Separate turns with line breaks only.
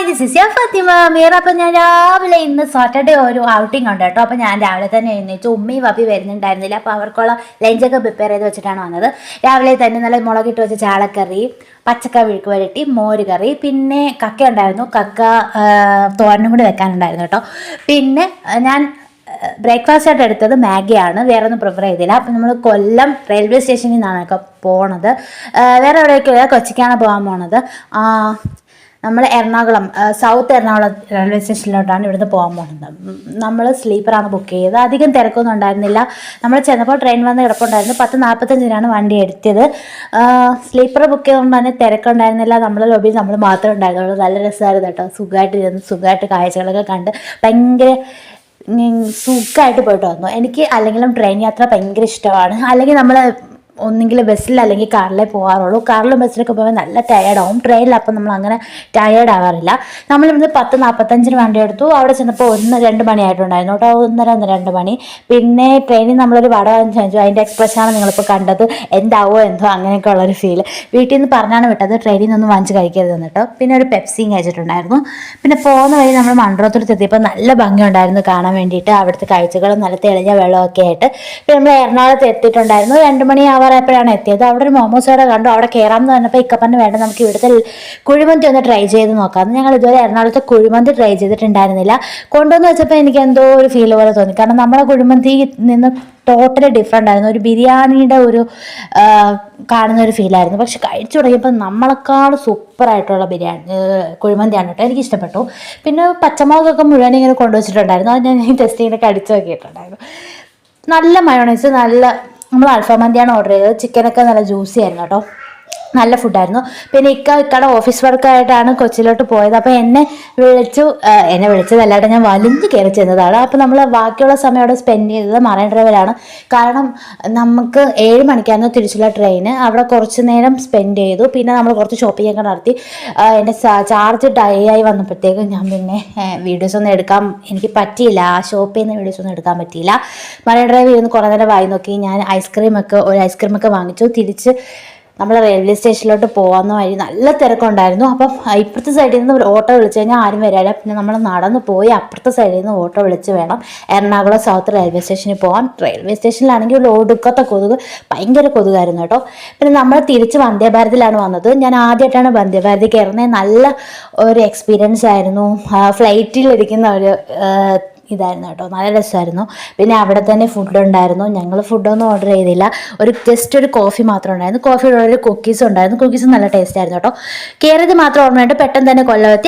This is യാ ഫാത്തിമ മീറ. അപ്പം ഞാൻ രാവിലെ ഇന്ന് സാറ്റർഡേ ഒരു ഔട്ടിംഗ് ഉണ്ട് കേട്ടോ. അപ്പം ഞാൻ രാവിലെ തന്നെ എഴുന്നേച്ചു. ഉമ്മയും വപ്പി വരുന്നുണ്ടായിരുന്നില്ല. അപ്പോൾ അവർക്കുള്ള ലഞ്ചൊക്കെ പ്രിപ്പയർ ചെയ്ത് വെച്ചിട്ടാണ് വന്നത്. രാവിലെ തന്നെ നല്ല മുളകിട്ട് വെച്ച ചാളക്കറി, പച്ചക്ക വിഴുക്ക് വരട്ടി, മോര് കറി, പിന്നെ കക്ക ഉണ്ടായിരുന്നു. കക്ക തോരനും കൂടി വെക്കാനുണ്ടായിരുന്നു കേട്ടോ. പിന്നെ ഞാൻ ബ്രേക്ക്ഫാസ്റ്റ് ആയിട്ട് എടുത്തത് മാഗിയാണ്. വേറെ ഒന്നും പ്രിഫർ ചെയ്തില്ല. അപ്പം നമ്മൾ കൊല്ലം റെയിൽവേ സ്റ്റേഷനിൽ നിന്നാണ് ഒക്കെ പോണത്. വേറെ എവിടേക്കില്ല, കൊച്ചിക്കാണ് പോകാൻ പോണത്. നമ്മൾ എറണാകുളം സൗത്ത് എറണാകുളം റെയിൽവേ സ്റ്റേഷനിലോട്ടാണ് ഇവിടുന്ന് പോകാൻ പോകുന്നത്. നമ്മൾ സ്ലീപ്പറാണ് ബുക്ക് ചെയ്തത്. അധികം തിരക്കൊന്നും ഉണ്ടായിരുന്നില്ല. നമ്മൾ ചെന്നപ്പോൾ ട്രെയിൻ വന്ന് കിടപ്പുണ്ടായിരുന്നു. 10:45 വണ്ടി എടുത്തത്. സ്ലീപ്പർ ബുക്ക് ചെയ്തുകൊണ്ട് തന്നെ തിരക്കുണ്ടായിരുന്നില്ല. നമ്മളെ ലോബിയിൽ നമ്മൾ മാത്രമേ ഉണ്ടായിരുന്നുള്ളൂ. നല്ല രസമായിരുന്നു കേട്ടോ. സുഖമായിട്ട് കാഴ്ചകളൊക്കെ കണ്ട് ഭയങ്കര സുഖമായിട്ട് പോയിട്ട് വന്നു. എനിക്ക് അല്ലെങ്കിലും ട്രെയിൻ യാത്ര ഭയങ്കര ഇഷ്ടമാണ്. അല്ലെങ്കിൽ നമ്മൾ ഒന്നെങ്കിൽ ബസ്സിൽ അല്ലെങ്കിൽ കാറിലേ പോകാറുള്ളൂ. കാറിലും ബസ്സിലൊക്കെ പോകുമ്പോൾ നല്ല ടയേർഡാവും. ട്രെയിനിൽ അപ്പം നമ്മൾ അങ്ങനെ ടയേർഡ് ആവാറില്ല. നമ്മളിവിടുന്ന് 10:45 വണ്ടി എടുത്തു. അവിടെ ചെന്നപ്പോൾ 1-2 മണിയായിട്ടുണ്ടായിരുന്നു കേട്ടോ. 1:30-2 മണി. പിന്നെ ട്രെയിനിൽ നമ്മളൊരു വട വാങ്ങിച്ചു. അതിൻ്റെ എക്സ്പ്രഷനാണ് നിങ്ങളിപ്പോൾ കണ്ടത്. എന്താവോ എന്തോ അങ്ങനെയൊക്കെ ഉള്ളൊരു ഫീൽ. വീട്ടിൽ നിന്ന് പറഞ്ഞാണ് വിട്ടത് ട്രെയിനിൽ നിന്നൊന്നും വാങ്ങിച്ച് കഴിക്കരുതെന്ന് കേട്ടോ. പിന്നെ ഒരു പെപ്സിയും കഴിച്ചിട്ടുണ്ടായിരുന്നു. പിന്നെ പോകുന്ന വഴി നമ്മൾ മൺട്രോത്തുരത്ത് എത്തിയപ്പോൾ നല്ല ഭംഗിയുണ്ടായിരുന്നു കാണാൻ വേണ്ടിയിട്ട്. അവിടുത്തെ കാഴ്ചകളും നല്ല തെളിഞ്ഞ വെള്ളമൊക്കെ ആയിട്ട്. പിന്നെ നമ്മൾ എറണാകുളത്ത് എത്തിയിട്ടുണ്ടായിരുന്നു. 2 മണിയാവാറായപ്പോഴാണ് എത്തിയത്. അവിടെ ഒരു മോമോസ് കട കണ്ടു. അവിടെ കയറാമെന്ന് പറഞ്ഞപ്പോൾ ഇക്കപ്പന്നെ വേണ്ട, നമുക്ക് ഇവിടുത്തെ കുഴിമന്തി ഒന്ന് ട്രൈ ചെയ്ത് നോക്കാം. ഞങ്ങൾ ഇതുവരെ എറണാകുളത്തെ കുഴിമന്തി ട്രൈ ചെയ്തിട്ടുണ്ടായിരുന്നില്ല. കൊണ്ടുവന്ന് വെച്ചപ്പോൾ എനിക്ക് എന്തോ ഒരു ഫീൽ പോലെ തോന്നി. കാരണം നമ്മുടെ കുഴിമന്തി നിന്ന് ടോട്ടലി ഡിഫറെൻ്റ് ആയിരുന്നു. ഒരു ബിരിയാണിയുടെ ഒരു കാണുന്ന ഒരു ഫീലായിരുന്നു. പക്ഷെ കഴിച്ചു തുടങ്ങിയപ്പോൾ നമ്മളെക്കാൾ സൂപ്പറായിട്ടുള്ള കുഴിമന്തിയാണ് കേട്ടോ. എനിക്ക് ഇഷ്ടപ്പെട്ടു. പിന്നെ പച്ചമുളകൊക്കെ മുഴുവൻ ഇങ്ങനെ കൊണ്ടുവച്ചിട്ടുണ്ടായിരുന്നു. അത് ഞാൻ ടെസ്റ്റ് ചെയ്തൊക്കെ അടിച്ചു നോക്കിയിട്ടുണ്ടായിരുന്നു. നല്ല മയോണൈസ്, നമ്മൾ അൽഫാം മന്തിയാണ് ഓർഡർ ചെയ്തത്. ചിക്കനൊക്കെ നല്ല ജ്യൂസി ആയിരുന്നു കേട്ടോ. നല്ല ഫുഡായിരുന്നു. പിന്നെ ഇക്കടെ ഓഫീസ് വർക്കായിട്ടാണ് കൊച്ചിയിലോട്ട് പോയത്. അപ്പോൾ എന്നെ വിളിച്ചതല്ലാതെ ഞാൻ വലിഞ്ഞ് കയറി ചെന്നതാണ്. അപ്പോൾ നമ്മൾ ബാക്കിയുള്ള സമയം അവിടെ സ്പെൻഡ് ചെയ്തത് മറൈൻ ഡ്രൈവിലാണ്. കാരണം നമുക്ക് 7 മണിക്കായിരുന്നു തിരിച്ചുള്ള ട്രെയിന്. അവിടെ കുറച്ച് നേരം സ്പെൻഡ് ചെയ്തു. പിന്നെ നമ്മൾ കുറച്ച് ഷോപ്പിംഗ് ഒക്കെ നടത്തി. എൻ്റെ ചാർജ് ഡൈ ആയി വന്നപ്പോഴത്തേക്കും ഞാൻ പിന്നെ വീഡിയോസൊന്നും എനിക്ക് പറ്റിയില്ല. ആ ഷോപ്പ് ചെയ്യുന്ന വീഡിയോസൊന്നും എടുക്കാൻ പറ്റിയില്ല. മറൈൻ ഡ്രൈവ് ഇരുന്ന് കുറേ നേരം വായി നോക്കി. ഞാൻ ഒരു ഐസ്ക്രീമൊക്കെ വാങ്ങിച്ചു. തിരിച്ച് നമ്മൾ റെയിൽവേ സ്റ്റേഷനിലോട്ട് പോകാവുന്ന വഴി നല്ല തിരക്കുണ്ടായിരുന്നു. അപ്പം ഇപ്പുറത്തെ സൈഡിൽ നിന്ന് ഒരു ഓട്ടോ വിളിച്ചു കഴിഞ്ഞാൽ ആരും വരാല്ല. പിന്നെ നമ്മൾ നടന്ന് പോയി അപ്പുറത്തെ സൈഡിൽ നിന്ന് ഓട്ടോ വിളിച്ച് വേണം എറണാകുളം സൗത്ത് റെയിൽവേ സ്റ്റേഷനിൽ പോകാൻ. റെയിൽവേ സ്റ്റേഷനിലാണെങ്കിൽ ഒരു ഒടുക്കത്തെ ഭയങ്കര കൊതുകായിരുന്നു കേട്ടോ. പിന്നെ നമ്മൾ തിരിച്ച് വന്ദേ ഭാരതിലാണ് വന്നത്. ഞാൻ ആദ്യമായിട്ടാണ് വന്ദേ ഭാരതി കയറുന്നത്. നല്ല ഒരു എക്സ്പീരിയൻസ് ആയിരുന്നു. ഫ്ലൈറ്റിലിരിക്കുന്ന ഒരു ഇതായിരുന്നു കേട്ടോ. നല്ല രസമായിരുന്നു. പിന്നെ അവിടെ തന്നെ ഫുഡ് ഉണ്ടായിരുന്നു. ഞങ്ങൾ ഫുഡൊന്നും ഓർഡർ ചെയ്തില്ല. ജസ്റ്റ് ഒരു കോഫി മാത്രം ഉണ്ടായിരുന്നു. കോഫിയുടെ ഒരു കുക്കീസ് ഉണ്ടായിരുന്നു. കുക്കീസ് നല്ല ടേസ്റ്റ് ആയിരുന്നു കേട്ടോ. കയറിയത് മാത്രം ഓർമ്മയുണ്ട്. പെട്ടെന്ന് തന്നെ കൊല്ലം എത്തി.